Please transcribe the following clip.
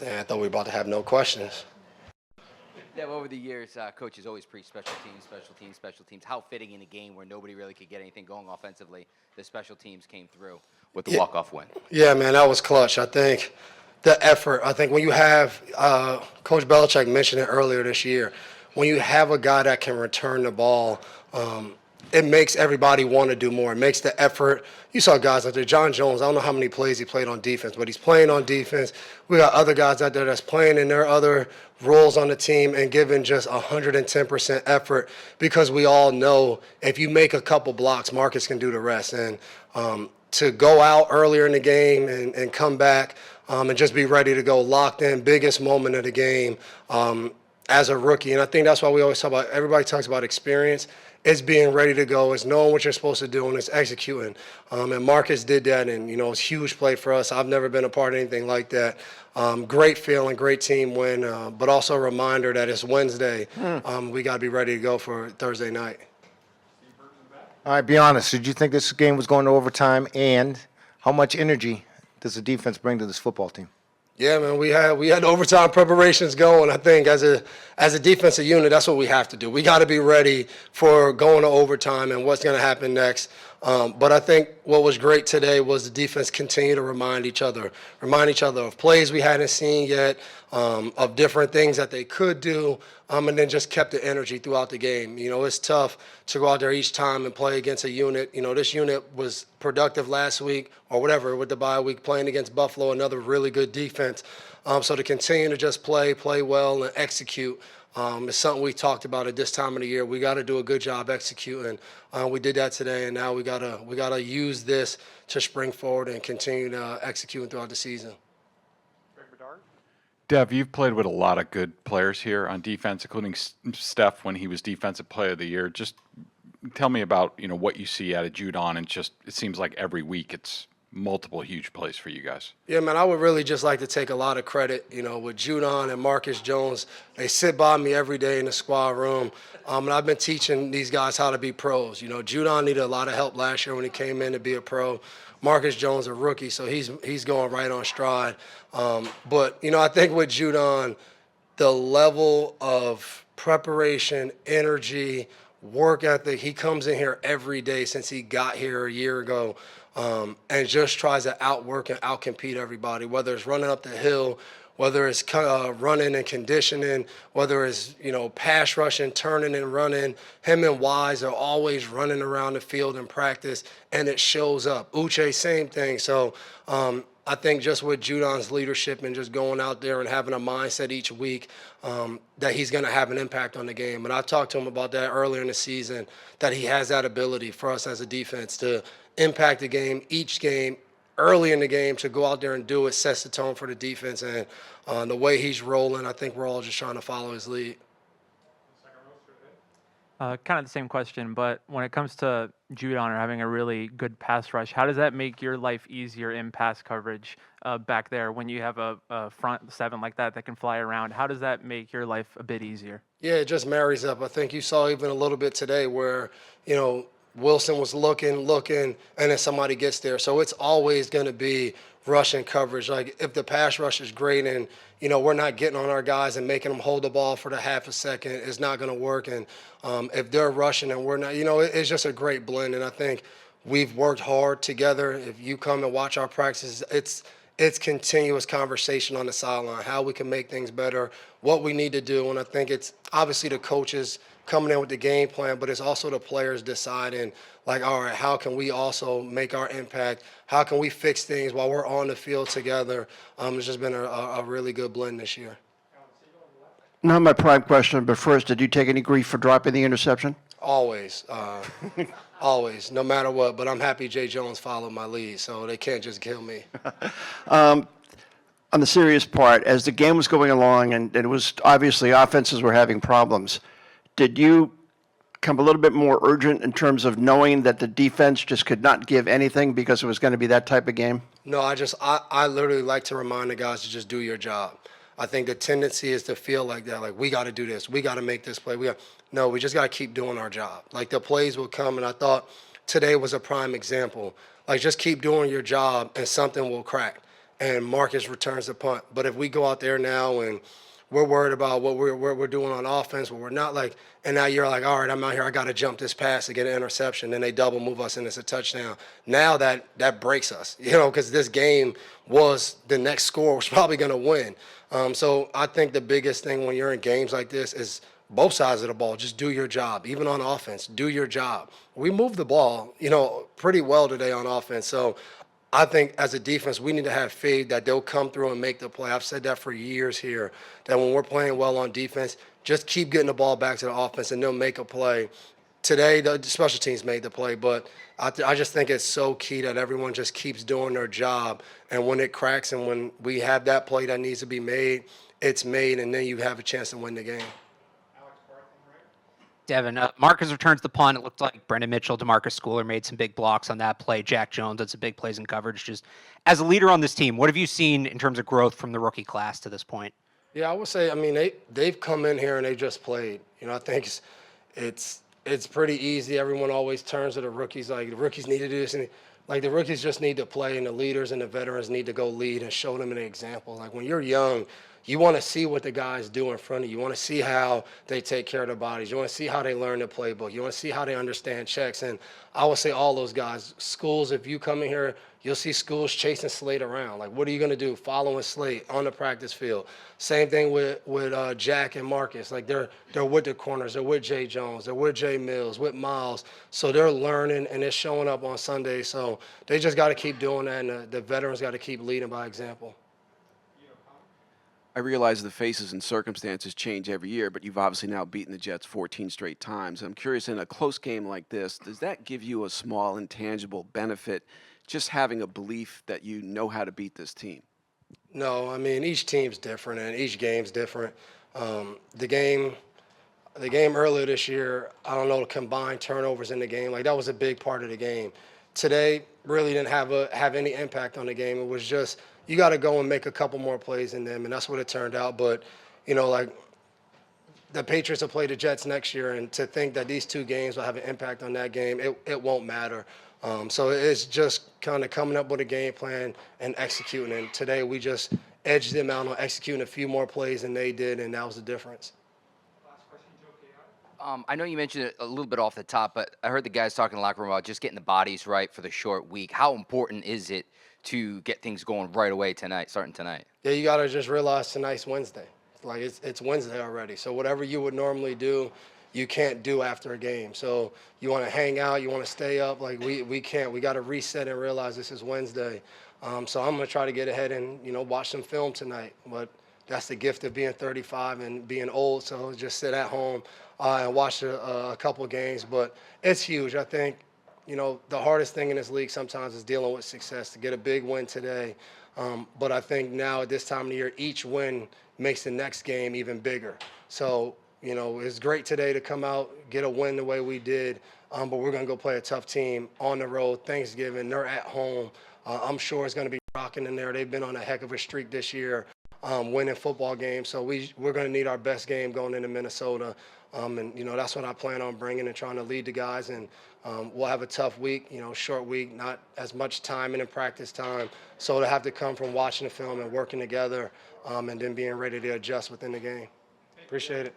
And I thought we were about to have no questions. Yeah, over the years, coaches always preach special teams, special teams, special teams. How fitting in a game where nobody really could get anything going offensively, the special teams came through with the walk-off win. Yeah, man, that was clutch. I think the effort. I think when you have Coach Belichick mentioned it earlier this year, when you have a guy that can return the ball, it makes everybody want to do more. It makes the effort. You saw guys out there, John Jones. I don't know how many plays he played on defense, but he's playing on defense. We got other guys out there that's playing in their other roles on the team and giving just 110% effort, because we all know if you make a couple blocks, Marcus can do the rest. And to go out earlier in the game and come back and just be ready to go, locked in, biggest moment of the game as a rookie. And I think that's why we always talk about, everybody talks about experience. It's being ready to go. It's knowing what you're supposed to do, and it's executing. And Marcus did that, and, it's a huge play for us. I've never been a part of anything like that. Great feeling, great team win, but also a reminder that it's Wednesday. We got to be ready to go for Thursday night. All right, be honest. Did you think this game was going to overtime, and how much energy does the defense bring to this football team? Yeah, man, we had overtime preparations going. I think as a defensive unit, that's what we have to do. We got to be ready for going to overtime and what's going to happen next. But I think what was great today was the defense continue to remind each other of plays we hadn't seen yet, of different things that they could do, and then just kept the energy throughout the game. It's tough to go out there each time and play against a unit. This unit was productive last week or whatever with the bye week, playing against Buffalo, another really good defense. So to continue to just play well, and execute is something we talked about at this time of the year. We got to do a good job executing. We did that today, and now we gotta use this to spring forward and continue to execute throughout the season. Dev, you've played with a lot of good players here on defense, including Steph when he was Defensive Player of the Year. Just tell me about what you see out of Judon, and it seems like every week it's multiple huge plays for you guys. Yeah, man, I would really just like to take a lot of credit, with Judon and Marcus Jones. They sit by me every day in the squad room, and I've been teaching these guys how to be pros. Judon needed a lot of help last year when he came in to be a pro. Marcus Jones, a rookie, so he's going right on stride. But I think with Judon, the level of preparation, energy, work ethic, he comes in here every day since he got here a year ago, and just tries to outwork and outcompete everybody, whether it's running up the hill, whether it's running and conditioning, whether it's, pass rushing, turning and running. Him and Wise are always running around the field in practice, and it shows up. Uche, same thing. So I think just with Judon's leadership and just going out there and having a mindset each week, that he's going to have an impact on the game. And I talked to him about that earlier in the season, that he has that ability for us as a defense to impact the game, each game, early in the game, to go out there and do it, sets the tone for the defense. And the way he's rolling, I think we're all just trying to follow his lead. Kind of the same question, but when it comes to Judon or having a really good pass rush, how does that make your life easier in pass coverage back there when you have a front seven like that can fly around? How does that make your life a bit easier? Yeah, it just marries up. I think you saw even a little bit today where, Wilson was looking, and then somebody gets there. So it's always going to be rushing coverage. Like, if the pass rush is great and, we're not getting on our guys and making them hold the ball for the half a second, it's not going to work. And if they're rushing and we're not, it's just a great blend. And I think we've worked hard together. If you come and watch our practices, it's continuous conversation on the sideline, how we can make things better, what we need to do. And I think it's obviously the coaches coming in with the game plan, but it's also the players deciding, like, all right, how can we also make our impact? How can we fix things while we're on the field together? It's just been a really good blend this year. Not my prime question, but first, did you take any grief for dropping the interception? Always. Always, no matter what. But I'm happy Jay Jones followed my lead, so they can't just kill me. On the serious part, as the game was going along, and it was obviously offenses were having problems, did you become a little bit more urgent in terms of knowing that the defense just could not give anything because it was going to be that type of game? No, I literally like to remind the guys to just do your job. I think the tendency is to feel like that, like, we got to do this, we got to make this play. No, we just got to keep doing our job. Like, the plays will come, and I thought today was a prime example. Like, just keep doing your job, and something will crack. and Marcus returns the punt. But if we go out there now and we're worried about what we're doing on offense, what we're not like, and now you're like, all right, I'm out here, I got to jump this pass to get an interception. Then they double move us and it's a touchdown. Now that breaks us, because this game was the next score was probably going to win. So I think the biggest thing when you're in games like this is both sides of the ball, just do your job. Even on offense, do your job. We moved the ball, pretty well today on offense. So I think as a defense, we need to have faith that they'll come through and make the play. I've said that for years here, that when we're playing well on defense, just keep getting the ball back to the offense and they'll make a play. Today, the special teams made the play, but I just think it's so key that everyone just keeps doing their job. And when it cracks and when we have that play that needs to be made, it's made, and then you have a chance to win the game. Devin, Marcus returns the punt. It looked like Brendan Mitchell, DeMarcus Schooler made some big blocks on that play. Jack Jones had some big plays in coverage. Just as a leader on this team, what have you seen in terms of growth from the rookie class to this point? Yeah, I would say, they've come in here and they just played. I think it's pretty easy. Everyone always turns to the rookies. Like, the rookies need to do this. And, the rookies just need to play, and the leaders and the veterans need to go lead and show them an example. Like, when you're young, you want to see what the guys do in front of you. You want to see how they take care of their bodies. You want to see how they learn the playbook. You want to see how they understand checks. And I would say all those guys, Schools, if you come in here, you'll see Schools chasing Slate around. Like, what are you going to do? Following Slate on the practice field. Same thing with Jack and Marcus. Like, they're with the corners. They're with Jay Jones. They're with Jay Mills, with Miles. So they're learning, and it's showing up on Sunday. So they just got to keep doing that, and the veterans got to keep leading by example. I realize the faces and circumstances change every year, but you've obviously now beaten the Jets 14 straight times. I'm curious, in a close game like this, does that give you a small intangible benefit, just having a belief that you know how to beat this team? No, each team's different and each game's different. The game earlier this year, I don't know, the combined turnovers in the game, that was a big part of the game. Today really didn't have any impact on the game. It was just, you got to go and make a couple more plays in them, and that's what it turned out. But, the Patriots will play the Jets next year, and to think that these two games will have an impact on that game, it won't matter. So it's just kind of coming up with a game plan and executing. And today we just edged them out on executing a few more plays than they did, and that was the difference. I know you mentioned it a little bit off the top, but I heard the guys talking in the locker room about just getting the bodies right for the short week. How important is it to get things going right away tonight, starting tonight? Yeah, you got to just realize tonight's Wednesday. It's Wednesday already. So whatever you would normally do, you can't do after a game. So you want to hang out, you want to stay up. We can't. We got to reset and realize this is Wednesday. So I'm going to try to get ahead and, watch some film tonight. But that's the gift of being 35 and being old. So just sit at home and watch a couple games. But it's huge. I think, the hardest thing in this league sometimes is dealing with success. To get a big win today. But I think now at this time of the year, each win makes the next game even bigger. So, it's great today to come out, get a win the way we did. But we're going to go play a tough team on the road, Thanksgiving. They're at home. I'm sure it's going to be rocking in there. They've been on a heck of a streak this year, winning football games. So we're going to need our best game going into Minnesota. And, that's what I plan on bringing and trying to lead the guys. And we'll have a tough week, short week, not as much time in practice time. So to have to come from watching the film and working together and then being ready to adjust within the game. Appreciate it.